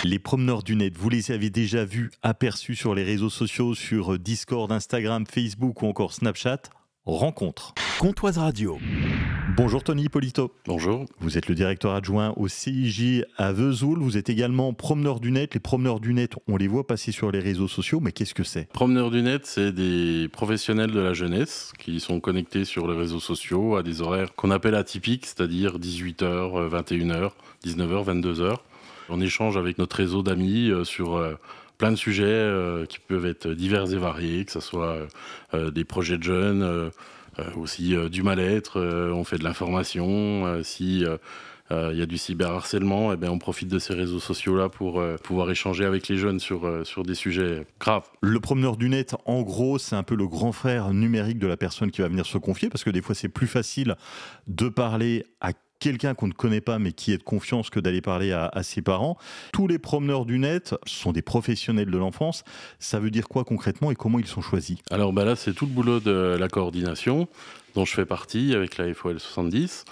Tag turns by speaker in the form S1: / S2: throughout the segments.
S1: Les promeneurs du net, vous les avez déjà vus, aperçus sur les réseaux sociaux, sur Discord, Instagram, Facebook ou encore Snapchat. Rencontre.
S2: Comptoise Radio.
S1: Bonjour Tony Hippolito.
S3: Bonjour.
S1: Vous êtes le directeur adjoint au CIJ à Vesoul. Vous êtes également promeneur du net. Les promeneurs du net, on les voit passer sur les réseaux sociaux, mais qu'est-ce que c'est ?
S3: Promeneurs du net, c'est des professionnels de la jeunesse qui sont connectés sur les réseaux sociaux à des horaires qu'on appelle atypiques, c'est-à-dire 18h, 21h, 19h, 22h. On échange avec notre réseau d'amis sur plein de sujets qui peuvent être divers et variés, que ce soit des projets de jeunes, aussi du mal-être, on fait de l'information, si il y a du cyberharcèlement, eh bien on profite de ces réseaux sociaux-là pour pouvoir échanger avec les jeunes sur des sujets graves.
S1: Le promeneur du net, en gros, c'est un peu le grand frère numérique de la personne qui va venir se confier, parce que des fois c'est plus facile de parler à quelqu'un qu'on ne connaît pas mais qui est de confiance que d'aller parler à ses parents. Tous les promeneurs du net sont des professionnels de l'enfance. Ça veut dire quoi concrètement et comment ils sont choisis ?
S3: Alors là, c'est tout le boulot de la coordination dont je fais partie avec la FOL 70.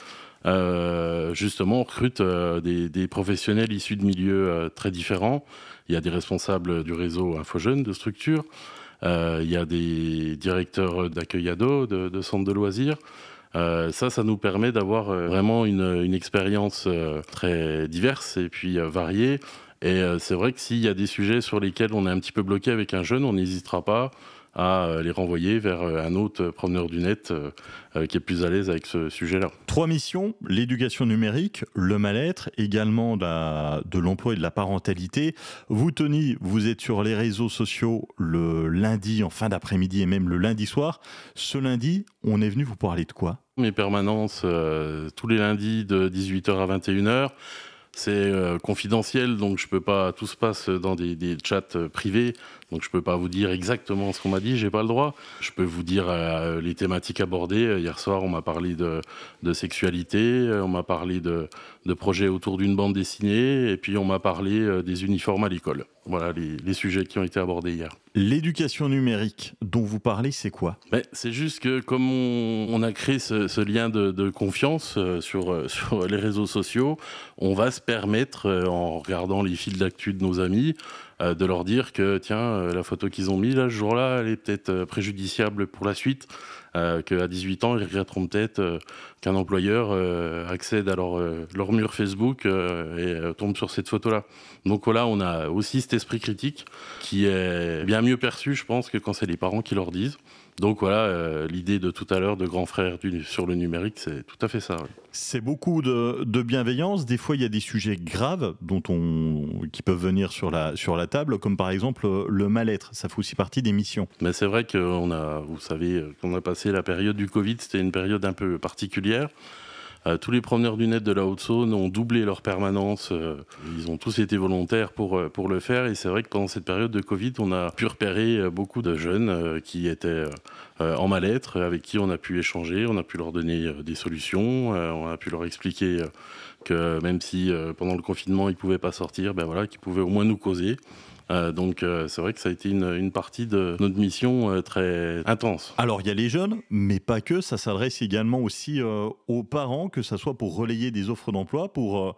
S3: Justement, on recrute des professionnels issus de milieux très différents. Il y a des responsables du réseau InfoJeunes de structures. Il y a des directeurs d'accueil ados, de centres de loisirs. Ça nous permet d'avoir vraiment une expérience très diverse et puis variée. Et c'est vrai que s'il y a des sujets sur lesquels on est un petit peu bloqué avec un jeune, on n'hésitera pas à les renvoyer vers un autre promeneur du net qui est plus à l'aise avec ce sujet-là.
S1: 3 missions, l'éducation numérique, le mal-être, également de l'emploi et de la parentalité. Vous, Tony, vous êtes sur les réseaux sociaux le lundi en fin d'après-midi et même le lundi soir. Ce lundi, on est venu vous parler de quoi ?
S3: Mes permanences tous les lundis de 18h à 21h. C'est confidentiel, donc je peux pas. Tout se passe dans des chats privés, donc je peux pas vous dire exactement ce qu'on m'a dit. J'ai pas le droit. Je peux vous dire les thématiques abordées. Hier soir, on m'a parlé de sexualité, on m'a parlé de projets autour d'une bande dessinée, et puis on m'a parlé des uniformes à l'école. Voilà les sujets qui ont été abordés hier.
S1: L'éducation numérique dont vous parlez, c'est quoi ?
S3: Mais c'est juste que comme on a créé ce lien de confiance sur les réseaux sociaux, on va se permettre, en regardant les fils d'actu de nos amis, de leur dire que tiens, la photo qu'ils ont mise là, ce jour-là, elle est peut-être préjudiciable pour la suite, qu'à 18 ans, ils regretteront peut-être qu'un employeur accède à leur mur Facebook et tombe sur cette photo-là. Donc voilà, on a aussi cet esprit critique qui est bien mieux perçu, je pense, que quand c'est les parents qui leur disent. Donc voilà, l'idée de tout à l'heure de grand frère sur le numérique, c'est tout à fait ça. Ouais.
S1: C'est beaucoup de bienveillance. Des fois, il y a des sujets graves qui peuvent venir sur la table, comme par exemple le mal-être. Ça fait aussi partie des missions.
S3: Mais c'est vrai vous savez, qu'on a passé la période du Covid, c'était une période un peu particulière. Tous les promeneurs du net de la Haute-Saône ont doublé leur permanence. Ils ont tous été volontaires pour le faire. Et c'est vrai que pendant cette période de Covid, on a pu repérer beaucoup de jeunes qui étaient en mal-être, avec qui on a pu échanger, on a pu leur donner des solutions, on a pu leur expliquer que même si pendant le confinement, ils ne pouvaient pas sortir, ben voilà, qu'ils pouvaient au moins nous causer. Donc c'est vrai que ça a été une partie de notre mission très intense.
S1: Alors il y a les jeunes, mais pas que, ça s'adresse également aussi aux parents, que ça soit pour relayer des offres d'emploi, pour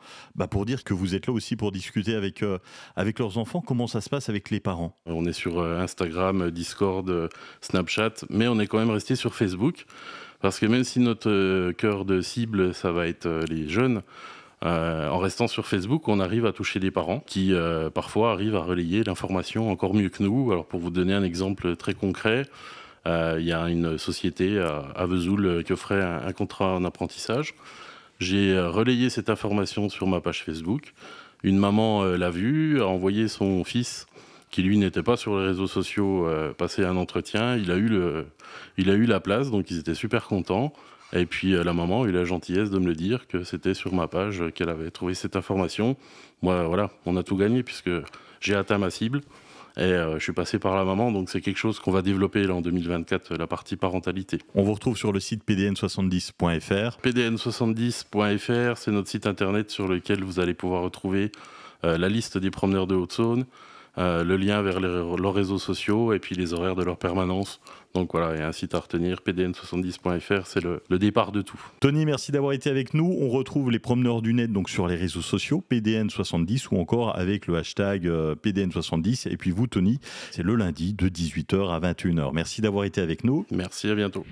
S1: dire que vous êtes là aussi pour discuter avec leurs enfants. Comment ça se passe avec les parents ?
S3: On est sur Instagram, Discord, Snapchat, mais on est quand même resté sur Facebook, parce que même si notre cœur de cible, ça va être les jeunes, en restant sur Facebook, on arrive à toucher des parents qui parfois arrivent à relayer l'information encore mieux que nous. Alors pour vous donner un exemple très concret, il y a une société à Vesoul qui offrait un contrat en apprentissage. J'ai relayé cette information sur ma page Facebook. Une maman l'a vue, a envoyé son fils qui lui n'était pas sur les réseaux sociaux passer un entretien. Il a eu la place, donc ils étaient super contents. Et puis la maman a eu la gentillesse de me le dire que c'était sur ma page qu'elle avait trouvé cette information. Moi, voilà, on a tout gagné puisque j'ai atteint ma cible et je suis passé par la maman. Donc c'est quelque chose qu'on va développer là en 2024, la partie parentalité.
S1: On vous retrouve sur le site pdn70.fr.
S3: pdn70.fr, c'est notre site internet sur lequel vous allez pouvoir retrouver la liste des promeneurs de Haute-Saône, le lien vers leurs réseaux sociaux et puis les horaires de leur permanence. Donc voilà, il y a un site à retenir, pdn70.fr, c'est le départ de tout.
S1: Tony, merci d'avoir été avec nous. On retrouve les promeneurs du net donc sur les réseaux sociaux, PDN70 ou encore avec le hashtag PDN70. Et puis vous, Tony, c'est le lundi de 18h à 21h. Merci d'avoir été avec nous.
S3: Merci, à bientôt.